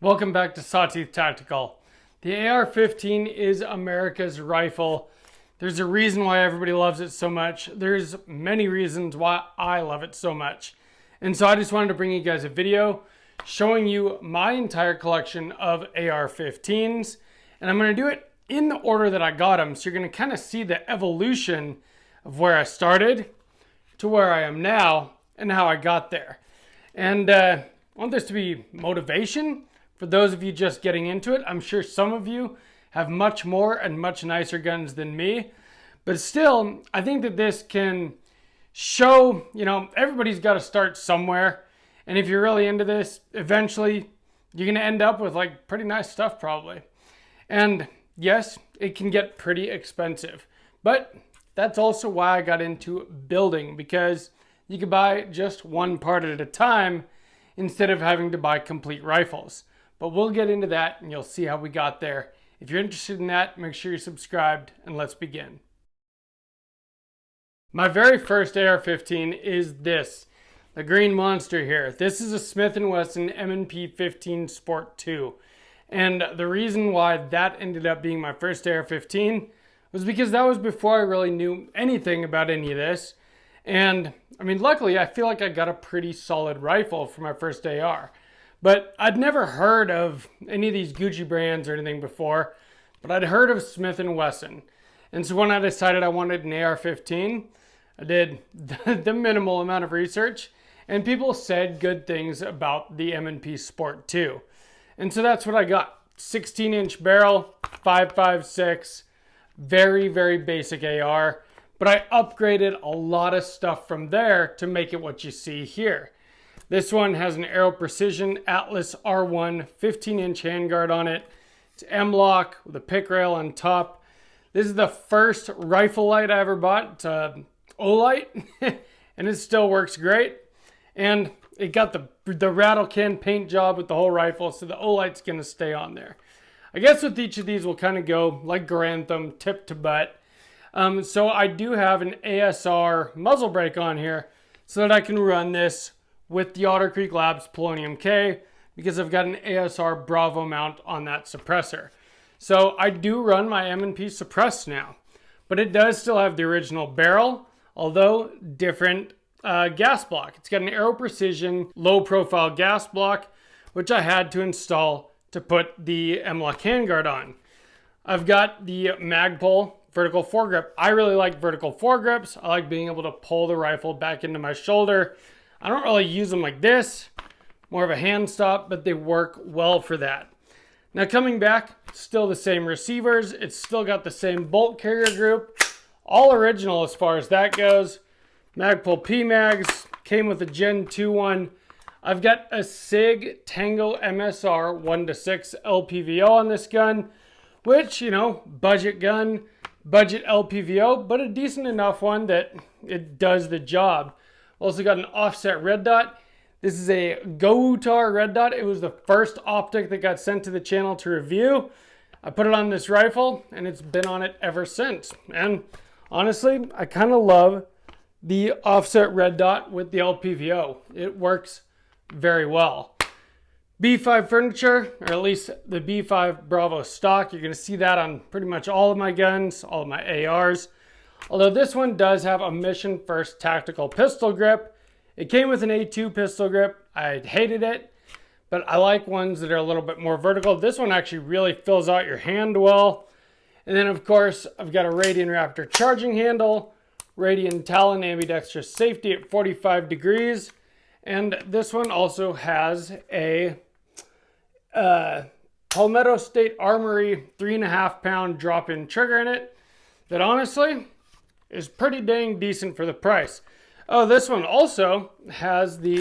Welcome back to Sawtooth Tactical. The AR-15 is America's rifle. There's a reason why everybody loves it so much. There's many reasons why I love it so much. And so I just wanted to bring you guys a video showing you my entire collection of AR-15s. And I'm going to do it in the order that I got them. So you're going to kind of see the evolution of where I started to where I am now and how I got there. And I want this to be motivation for those of you just getting into it. I'm sure some of you have much more and much nicer guns than me, but still, I think that this can show, everybody's got to start somewhere. And if you're really into this, eventually you're going to end up with like pretty nice stuff probably. And yes, it can get pretty expensive, but that's also why I got into building, because you could buy just one part at a time instead of having to buy complete rifles. But we'll get into that and you'll see how we got there. If you're interested in that, make sure you're subscribed and let's begin. My very first AR-15 is this, the green monster here. This is a Smith & Wesson M&P 15 Sport 2. And the reason why that ended up being my first AR-15 was because that was before I really knew anything about any of this. And luckily I feel like I got a pretty solid rifle for my first AR. But I'd never heard of any of these Gucci brands or anything before, but I'd heard of Smith & Wesson. And so when I decided I wanted an AR-15, I did the minimal amount of research, and people said good things about the M&P Sport 2. And so that's what I got. 16-inch barrel, 5.56, very, very basic AR, but I upgraded a lot of stuff from there to make it what you see here. This one has an Aero Precision Atlas R1 15-inch handguard on it. It's M-LOK with a pick rail on top. This is the first rifle light I ever bought. It's a O-light, and it still works great. And it got the rattle can paint job with the whole rifle, so the O-light's going to stay on there. I guess with each of these we'll kind of go like Grantham, tip to butt. So I do have an ASR muzzle brake on here so that I can run this with the Otter Creek Labs Polonium K, because I've got an ASR Bravo mount on that suppressor. So I do run my M&P suppressed now, but it does still have the original barrel, although different gas block. It's got an Aero Precision low profile gas block, which I had to install to put the M-LOK handguard on. I've got the Magpul vertical foregrip. I really like vertical foregrips. I like being able to pull the rifle back into my shoulder. I don't really use them like this, more of a hand stop, but they work well for that. Now coming back, still the same receivers. It's still got the same bolt carrier group. All original as far as that goes. Magpul P-Mags, came with a Gen 2 one. I've got a Sig Tango MSR 1:6 LPVO on this gun, which, budget gun, budget LPVO, but a decent enough one that it does the job. Also got an offset red dot. This is a Goutar red dot. It was the first optic that got sent to the channel to review. I put it on this rifle and it's been on it ever since. And honestly, I kind of love the offset red dot with the LPVO. It works very well. B5 furniture, or at least the B5 Bravo stock. You're going to see that on pretty much all of my guns, all of my ARs. Although this one does have a Mission First tactical pistol grip. It came with an A2 pistol grip. I hated it, but I like ones that are a little bit more vertical. This one actually really fills out your hand well. And then of course, I've got a Radian Raptor charging handle, Radian Talon ambidextrous safety at 45 degrees. And this one also has a Palmetto State Armory 3.5 pound drop-in trigger in it that honestly is pretty dang decent for the price. Oh, this one also has the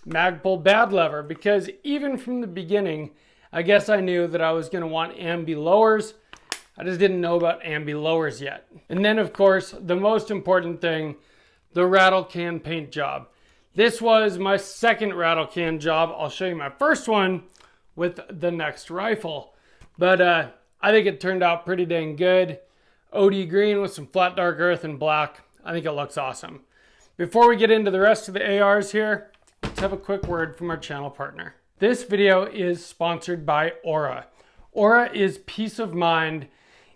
Magpul bad lever, because even from the beginning, I guess I knew that I was going to want ambi lowers. I just didn't know about ambi lowers yet. And then of course, the most important thing, the rattle can paint job. This was my second rattle can job. I'll show you my first one with the next rifle. But I think it turned out pretty dang good. OD green with some flat dark earth and black. I think it looks awesome. Before we get into the rest of the ARs here, let's have a quick word from our channel partner. This video is sponsored by Aura. Aura is peace of mind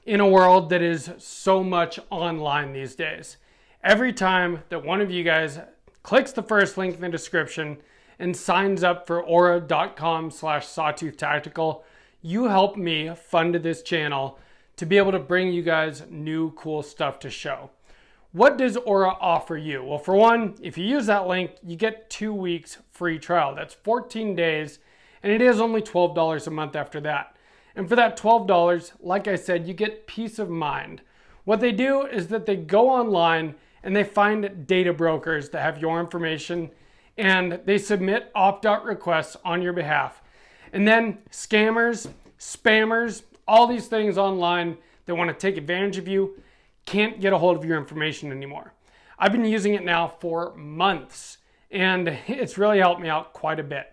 in a world that is so much online these days. Every time that one of you guys clicks the first link in the description and signs up for aura.com/sawtoothtactical, you help me fund this channel to be able to bring you guys new cool stuff to show. What does Aura offer you? Well, for one, if you use that link, you get 2 weeks free trial. That's 14 days, and it is only $12 a month after that. And for that $12, like I said, you get peace of mind. What they do is that they go online and they find data brokers that have your information, and they submit opt-out requests on your behalf. And then scammers, spammers, all these things online that want to take advantage of you can't get a hold of your information anymore. I've been using it now for months, and it's really helped me out quite a bit.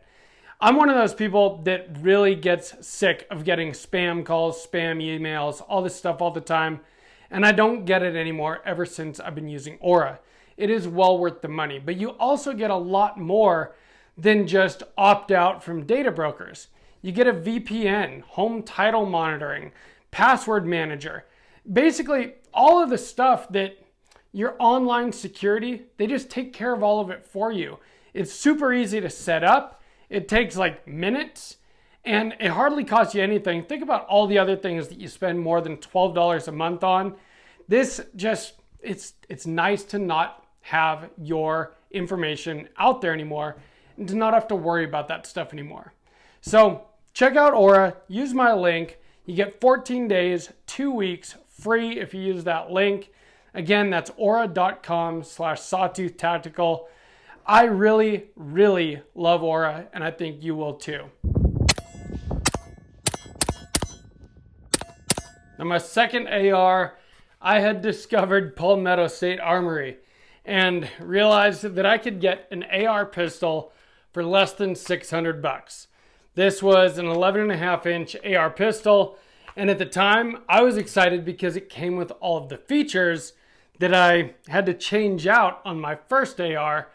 I'm one of those people that really gets sick of getting spam calls, spam emails, all this stuff all the time, and I don't get it anymore ever since I've been using Aura. It is well worth the money, but you also get a lot more than just opt out from data brokers. You get a VPN, home title monitoring, password manager. Basically, all of the stuff that your online security, they just take care of all of it for you. It's super easy to set up. It takes like minutes, and it hardly costs you anything. Think about all the other things that you spend more than $12 a month on. This just, it's nice to not have your information out there anymore and to not have to worry about that stuff anymore. So check out Aura, use my link. You get 14 days, 2 weeks free if you use that link. Again, that's aura.com/sawtoothtactical. I really, really love Aura, and I think you will too. Now, my second AR, I had discovered Palmetto State Armory and realized that I could get an AR pistol for less than 600 bucks. This was an 11.5-inch AR pistol, and at the time I was excited because it came with all of the features that I had to change out on my first AR,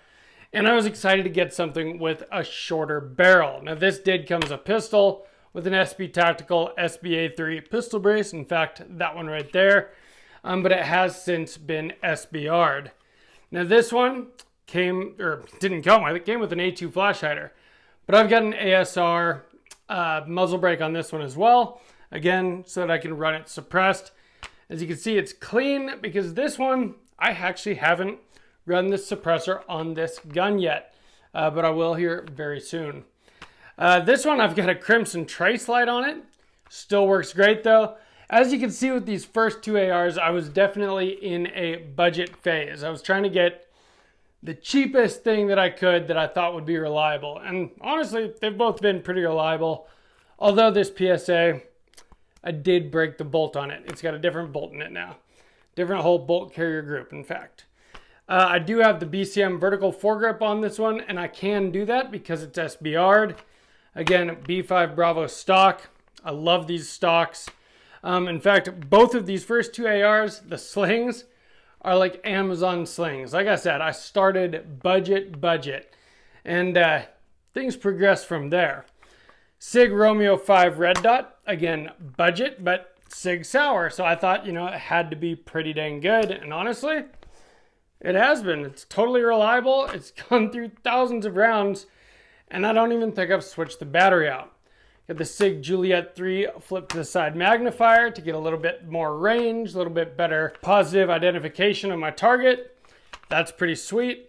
and I was excited to get something with a shorter barrel. Now, this did come as a pistol with an SB Tactical SBA3 pistol brace. In fact, that one right there, but it has since been SBR'd. Now, this one didn't come with it, came with an A2 flash hider. But I've got an ASR muzzle brake on this one as well. Again, so that I can run it suppressed. As you can see, it's clean because this one, I actually haven't run the suppressor on this gun yet. But I will here very soon. This one, I've got a crimson trace light on it. Still works great though. As you can see with these first two ARs, I was definitely in a budget phase. I was trying to get the cheapest thing that I could that I thought would be reliable. And honestly, they've both been pretty reliable. Although this PSA, I did break the bolt on it. It's got a different bolt in it now. Different whole bolt carrier group, in fact. I do have the BCM vertical foregrip on this one, and I can do that because it's SBR'd. Again, B5 Bravo stock. I love these stocks. In fact, both of these first two ARs, the slings, are like Amazon slings. Like I said, I started budget, and things progress from there. Sig Romeo 5 red dot, again, budget, but Sig Sauer. So I thought, it had to be pretty dang good. And honestly, it has been. It's totally reliable. It's gone through thousands of rounds, and I don't even think I've switched the battery out. Got the Sig Juliet 3 flip to the side magnifier to get a little bit more range, a little bit better positive identification of my target. That's pretty sweet.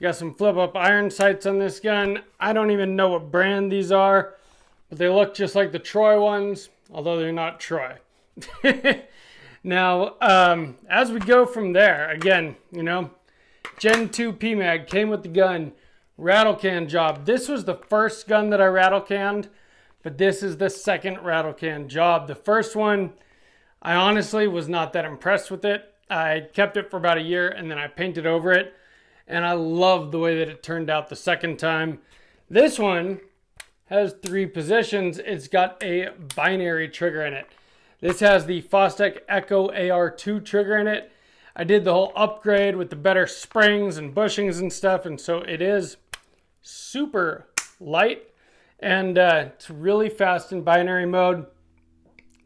Got some flip up iron sights on this gun. I don't even know what brand these are, but they look just like the Troy ones, although they're not Troy. Now, as we go from there, again, Gen 2 PMAG came with the gun, rattle can job. This was the first gun that I rattle canned, but this is the second rattle can job. The first one, I honestly was not that impressed with it. I kept it for about a year and then I painted over it, and I loved the way that it turned out the second time. This one has 3 positions. It's got a binary trigger in it. This has the Fostech Echo AR2 trigger in it. I did the whole upgrade with the better springs and bushings and stuff, and so it is super light. and it's really fast in binary mode.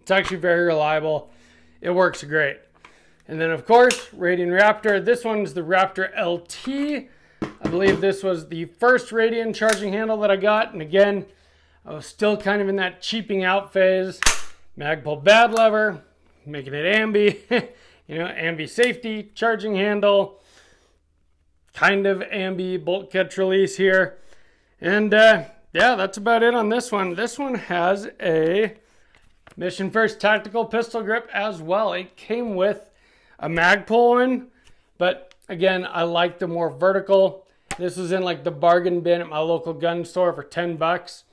It's actually very reliable. It works great. And then of course, Radian Raptor. This one's the Raptor LT. I believe this was the first Radian charging handle that I got. And again, I was still kind of in that cheaping out phase. Magpul bad lever, making it ambi, ambi safety, charging handle, kind of ambi bolt catch release here. And yeah, that's about it on this one. This one has a Mission First tactical pistol grip as well. It came with a Magpul one, but again, I like the more vertical. This was in like the bargain bin at my local gun store for 10 bucks.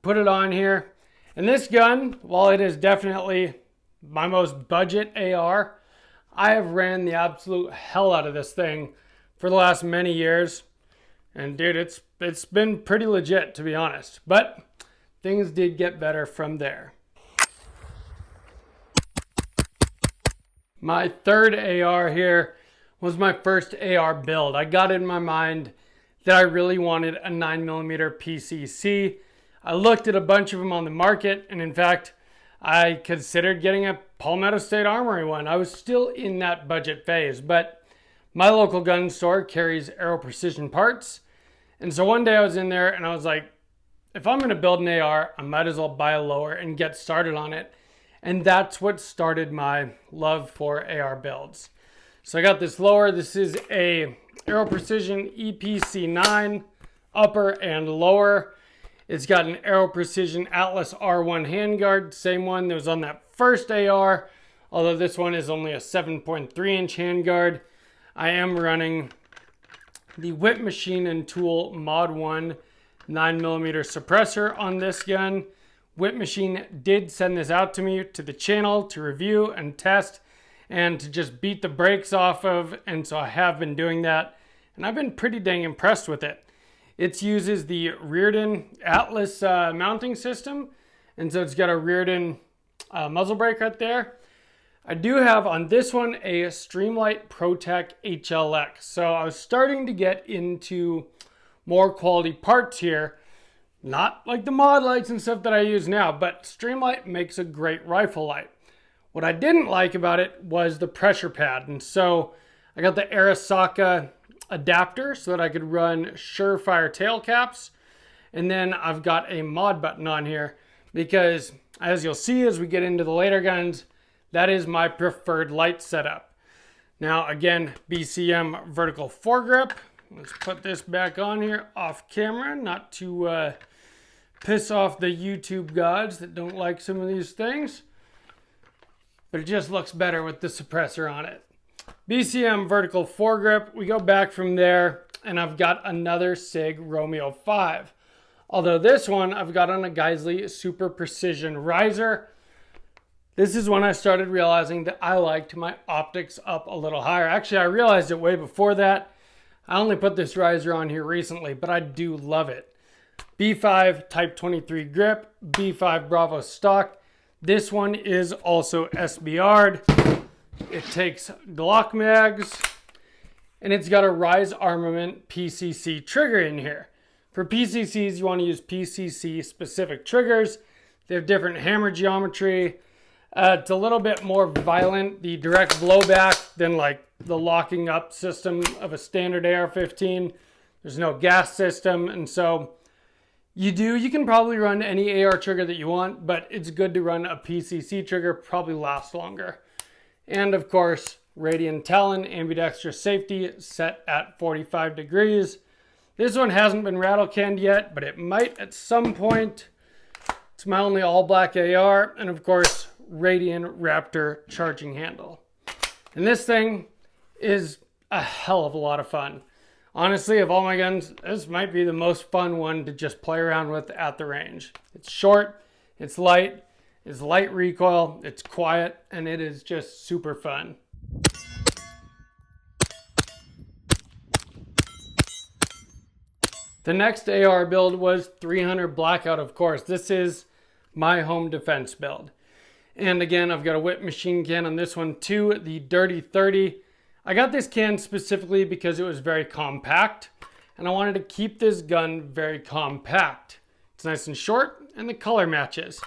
Put it on here. And this gun, while it is definitely my most budget AR, I have ran the absolute hell out of this thing for the last many years. And dude, it's been pretty legit, to be honest. But things did get better from there. My third AR here was my first AR build. I got in my mind that I really wanted a 9mm PCC. I looked at a bunch of them on the market, and in fact, I considered getting a Palmetto State Armory one. I was still in that budget phase, but my local gun store carries Aero Precision parts. And so one day I was in there and I was like, if I'm gonna build an AR, I might as well buy a lower and get started on it. And that's what started my love for AR builds. So I got this lower. This is a Aero Precision EPC9 upper and lower. It's got an Aero Precision Atlas R1 handguard, same one that was on that first AR, although this one is only a 7.3-inch handguard. I am running the Whip Machine and Tool Mod 1 9mm suppressor on this gun. Whip Machine did send this out to me to the channel to review and test and to just beat the brakes off of, and so I have been doing that, and I've been pretty dang impressed with it. It uses the Rearden Atlas mounting system, and so it's got a Rearden muzzle brake right there. I do have on this one a Streamlight ProTech HLX, so I was starting to get into more quality parts here. Not like the mod lights and stuff that I use now, but Streamlight makes a great rifle light. What I didn't like about it was the pressure pad, and so I got the Arasaka adapter so that I could run Surefire tail caps, and then I've got a mod button on here because, as you'll see as we get into the later guns, that is my preferred light setup. Now again, BCM vertical foregrip. Let's put this back on here off camera, not to piss off the YouTube gods that don't like some of these things. But it just looks better with the suppressor on it. BCM vertical foregrip. We go back from there, and I've got another Sig Romeo 5. Although this one I've got on a Geisley Super Precision riser. This is when I started realizing that I liked my optics up a little higher. Actually, I realized it way before that. I only put this riser on here recently, but I do love it. B5 Type 23 grip, B5 Bravo stock. This one is also SBR'd. It takes Glock mags, and it's got a Rise Armament PCC trigger in here. For PCCs, you want to use PCC specific triggers. They have different hammer geometry. It's a little bit more violent, the direct blowback, than like the locking up system of a standard AR15. There's no gas system, and so you can probably run any AR trigger that you want, but it's good to run a PCC trigger, probably lasts longer. And of course, Radian Talon ambidextrous safety set at 45 degrees. This one hasn't been rattle canned yet, but it might at some point. It's my only all black AR, and of course, Radian Raptor charging handle. And this thing is a hell of a lot of fun. Honestly, of all my guns, this might be the most fun one to just play around with at the range. It's short, it's light recoil, it's quiet, and it is just super fun. The next AR build was 300 Blackout, of course. This is my home defense build. And again, I've got a Whip machine can on this one too, the Dirty 30. I got this can specifically because it was very compact, and I wanted to keep this gun very compact. It's nice and short, and the color matches.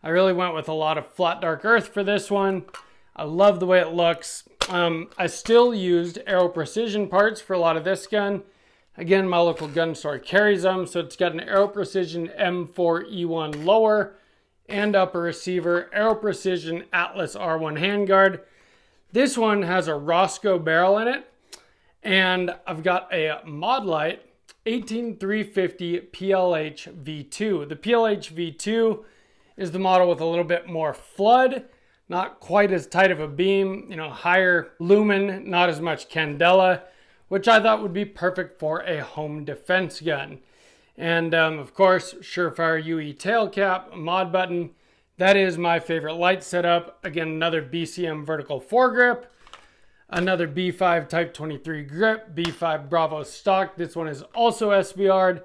I really went with a lot of flat dark earth for this one. I love the way it looks. I still used Aero Precision parts for a lot of this gun. Again, my local gun store carries them, so it's got an Aero Precision M4E1 lower and upper receiver, Aero Precision Atlas R1 handguard. This one has a Roscoe barrel in it, and I've got a Mod Light 18350 PLH V2. The PLH V2 is the model with a little bit more flood, not quite as tight of a beam, you know, higher lumen, not as much candela, which I thought would be perfect for a home defense gun. And of course, Surefire UE tail cap, mod button. That is my favorite light setup. Again, another BCM vertical foregrip, another B5 Type 23 grip, B5 Bravo stock. This one is also SBR'd.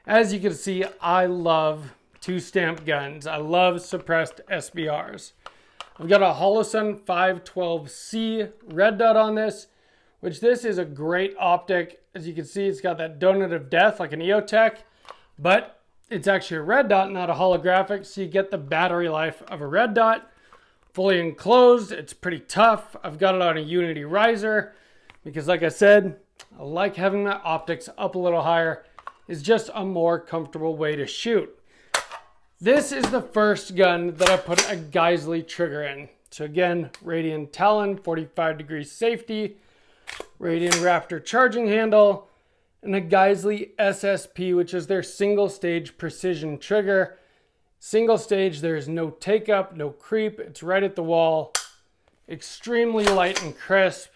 As you can see, I love two-stamp guns. I love suppressed SBRs. I've got a Holosun 512C red dot on this, which this is a great optic. As you can see, it's got that donut of death like an EOTech, but it's actually a red dot, not a holographic, so you get the battery life of a red dot. Fully enclosed, it's pretty tough. I've got it on a Unity riser because, like I said, I like having my optics up a little higher. It's just a more comfortable way to shoot. This is the first gun that I put a Geisley trigger in. So again, Radian Talon, 45 degrees safety, Radian Raptor charging handle, and a Geisley SSP, which is their single stage precision trigger. Single stage, there's no take up, no creep. It's right at the wall. Extremely light and crisp.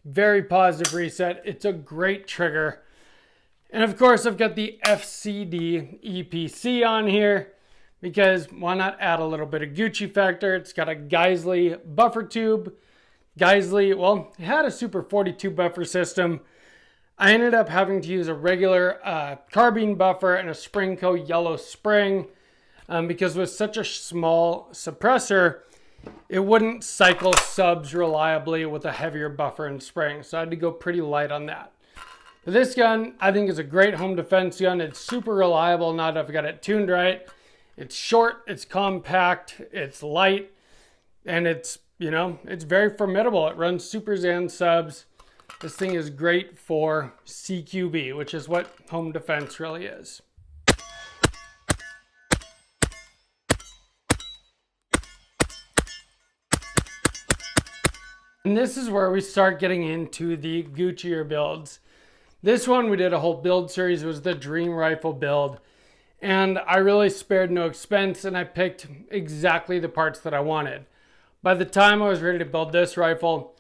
Very positive reset. It's a great trigger. And of course, I've got the FCD EPC on here because why not add a little bit of Gucci factor? It's got a Geisley buffer tube. Geisley, well, it had a Super 42 buffer system. I ended up having to use a regular carbine buffer and a Springco yellow spring because with such a small suppressor, it wouldn't cycle subs reliably with a heavier buffer and spring. So I had to go pretty light on that. But this gun, I think, is a great home defense gun. It's super reliable now that I've got it tuned right. It's short, it's compact, it's light, and it's, you know, it's very formidable. It runs supers and subs. This thing is great for CQB, which is what home defense really is. And this is where we start getting into the Guccier builds. This one, we did a whole build series. It was the Dream Rifle build. And I really spared no expense, and I picked exactly the parts that I wanted. By the time I was ready to build this rifle,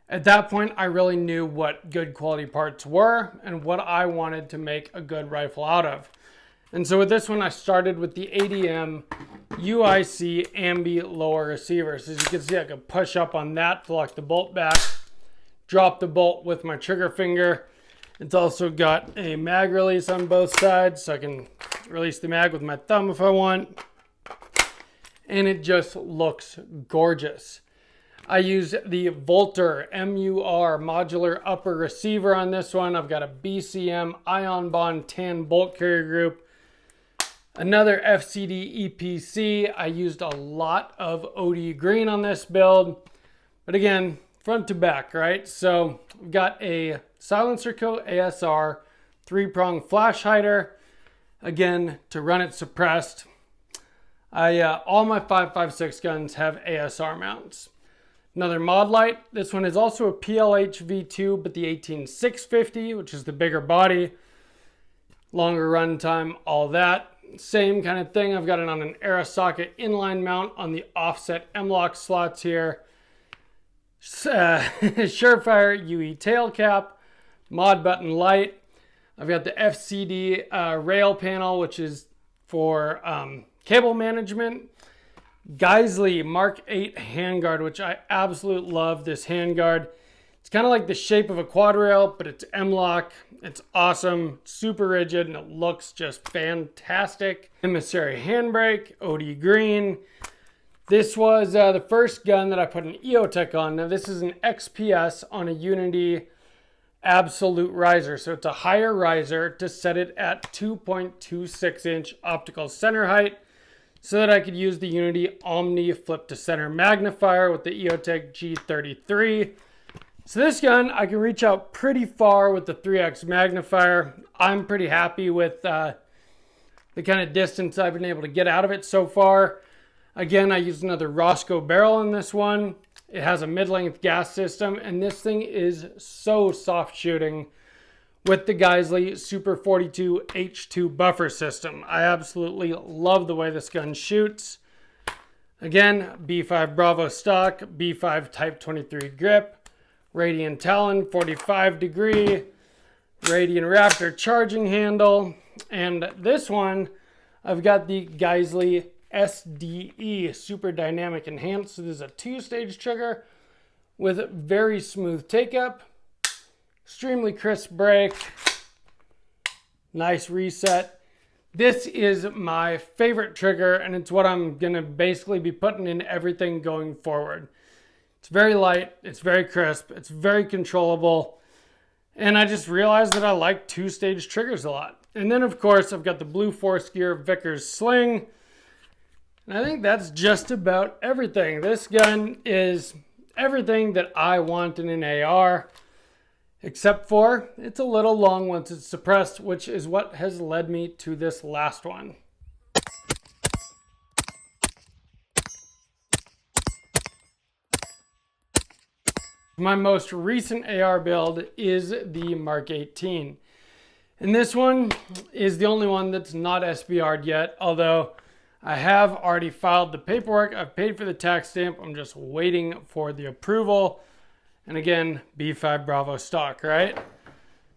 at that point, I really knew what good quality parts were and what I wanted to make a good rifle out of. And so with this one, I started with the ADM UIC Ambi lower receiver. So as you can see, I could push up on that to lock the bolt back, drop the bolt with my trigger finger. It's also got a mag release on both sides, so I can release the mag with my thumb if I want. And it just looks gorgeous. I use the Volter MUR modular upper receiver on this one. I've got a BCM Ion Bond tan bolt carrier group. Another FCD EPC. I used a lot of OD green on this build. But again, front to back, right? So we've got a Silencer Co. ASR 3-prong flash hider. Again, to run it suppressed. All my 5.56 guns have ASR mounts. Another mod light. This one is also a PLH V2, but the 18650, which is the bigger body. Longer run time, all that. Same kind of thing. I've got it on an Arasocket inline mount on the offset M-LOK slots here. Surefire UE tail cap, mod button light. I've got the FCD rail panel, which is for cable management. Geisley Mark 8 handguard, which I absolutely love this handguard. It's kind of like the shape of a quad rail, but it's M-LOK. It's awesome, super rigid, and it looks just fantastic. Emissary handbrake, OD green. This was the first gun that I put an EOTech on. Now this is an XPS on a Unity absolute riser. So it's a higher riser to set it at 2.26 inch optical center height so that I could use the Unity Omni flip to center magnifier with the EOTech G33. So this gun, I can reach out pretty far with the 3x magnifier. I'm pretty happy with the kind of distance I've been able to get out of it so far. Again, I used another Roscoe barrel in this one. It has a mid-length gas system, and this thing is so soft shooting with the Geissele Super 42 H2 buffer system. I absolutely love the way this gun shoots. Again, B5 Bravo stock, B5 Type 23 grip, Radian Talon 45 degree, Radian Raptor charging handle, and this one, I've got the Geissele SDE Super Dynamic Enhanced. So this is a 2-stage trigger with very smooth take-up, extremely crisp break, nice reset. This is my favorite trigger, and it's what I'm gonna basically be putting in everything going forward. It's very light, it's very crisp, it's very controllable, and I just realized that I like 2-stage triggers a lot. And then of course I've got the blue force gear Vickers sling, and I think that's just about everything. This gun is everything that I want in an AR, except for it's a little long once it's suppressed, which is what has led me to this last one. My most recent AR build is the Mark 18. And this one is the only one that's not SBR'd yet, although I have already filed the paperwork. I've paid for the tax stamp. I'm just waiting for the approval. And again, B5 Bravo stock, right?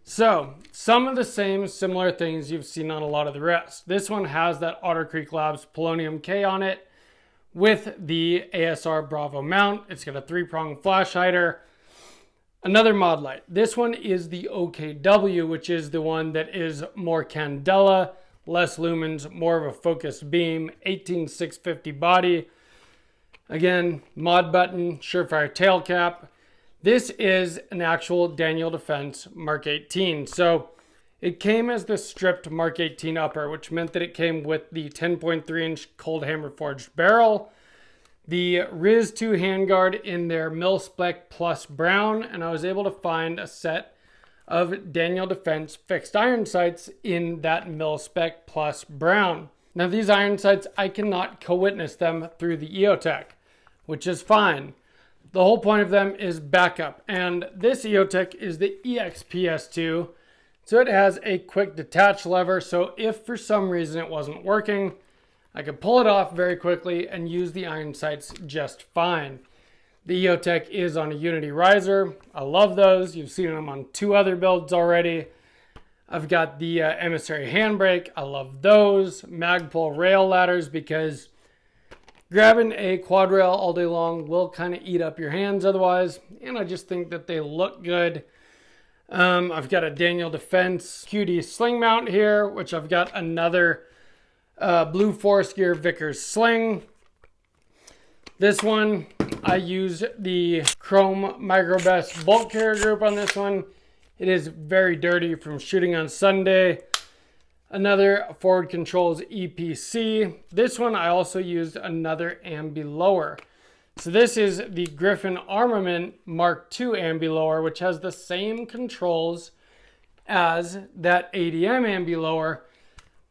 So some of the same similar things you've seen on a lot of the rest. This one has that Otter Creek Labs Polonium K on it with the ASR Bravo mount. It's got a 3-prong flash hider. Another mod light. This one is the OKW, which is the one that is more candela, less lumens, more of a focused beam, 18650 body. Again, mod button, surefire tail cap. This is an actual Daniel Defense Mark 18. So it came as the stripped Mark 18 upper, which meant that it came with the 10.3 inch cold hammer forged barrel, the Riz 2 handguard in their mil-spec plus brown, and I was able to find a set of Daniel Defense fixed iron sights in that mil-spec plus brown. Now these iron sights, I cannot co-witness them through the EOTech, which is fine. The whole point of them is backup, and this EOTech is the EXPS2, so it has a quick detach lever, so if for some reason it wasn't working, I could pull it off very quickly and use the iron sights just fine. The EOTech is on a Unity riser. I love those. You've seen them on 2 other builds already. I've got the Emissary handbrake. I love those. Magpul rail ladders, because grabbing a quad rail all day long will kind of eat up your hands otherwise. And I just think that they look good. I've got a Daniel Defense QD sling mount here, which I've got another blue force gear Vickers sling. This one, I use the Chrome Microbest bolt carrier group on this one. It is very dirty from shooting on Sunday. Another Forward Controls EPC. This one I also used another ambi lower. So this is the Griffin Armament Mark II ambi lower, which has the same controls as that ADM ambi lower,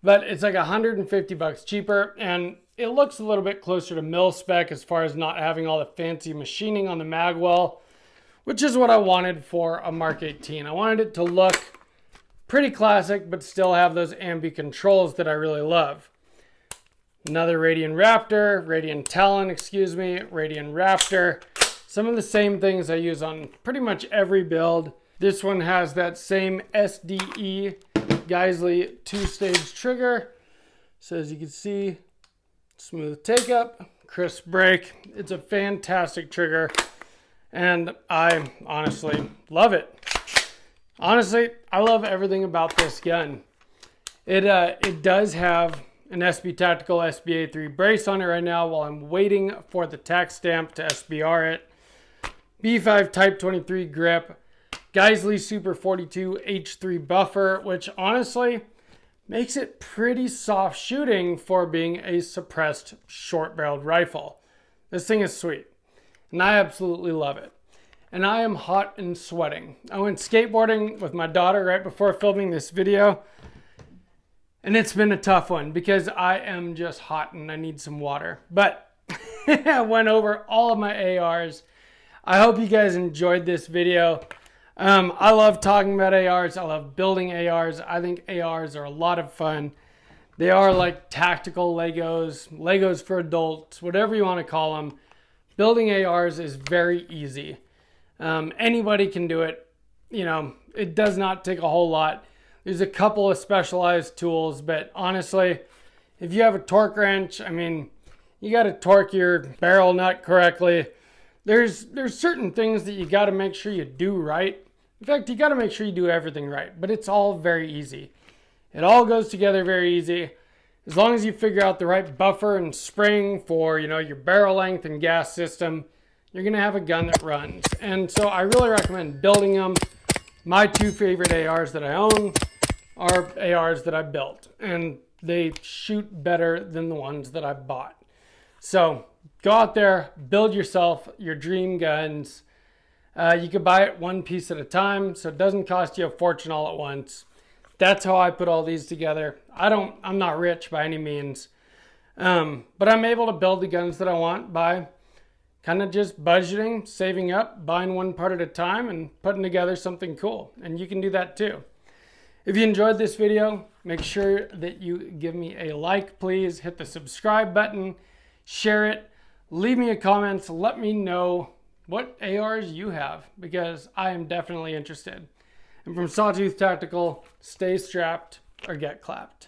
but it's like $150 cheaper, and it looks a little bit closer to mil spec as far as not having all the fancy machining on the magwell, which is what I wanted for a Mark 18. I wanted it to look pretty classic, but still have those ambi controls that I really love. Another Radian Talon, Radian Raptor. Some of the same things I use on pretty much every build. This one has that same SDE Geissele 2-stage trigger. So as you can see, smooth take up, crisp break. It's a fantastic trigger, and I honestly love it. Honestly, I love everything about this gun. It does have an SB Tactical SBA3 brace on it right now while I'm waiting for the tax stamp to SBR it. B5 Type 23 grip, Geisley Super 42 H3 buffer, which honestly makes it pretty soft shooting for being a suppressed short-barreled rifle. This thing is sweet, and I absolutely love it. And I am hot and sweating. I went skateboarding with my daughter right before filming this video, and it's been a tough one because I am just hot and I need some water. But I went over all of my ARs. I hope you guys enjoyed this video. I love talking about ARs. I love building ARs. I think ARs are a lot of fun. They are like tactical Legos for adults, whatever you want to call them. Building ARs is very easy. Anybody can do it. You know, it does not take a whole lot. There's a couple of specialized tools, but honestly, if you have a torque wrench, I mean, you got to torque your barrel nut correctly. There's certain things that you got to make sure you do right. In fact, you got to make sure you do everything right, but it's all very easy. It all goes together very easy. As long as you figure out the right buffer and spring for, you know, your barrel length and gas system, you're going to have a gun that runs. And so I really recommend building them. My two favorite ARs that I own are ARs that I built, and they shoot better than the ones that I bought. So go out there, build yourself your dream guns. You can buy it one piece at a time, so it doesn't cost you a fortune all at once. That's how I put all these together. I'm not rich by any means, but I'm able to build the guns that I want by kind of just budgeting, saving up, buying one part at a time, and putting together something cool. And you can do that too. If you enjoyed this video, make sure that you give me a like, please. Hit the subscribe button, share it, leave me a comment, let me know what ARs you have, because I am definitely interested. And from Sawtooth Tactical, stay strapped or get clapped.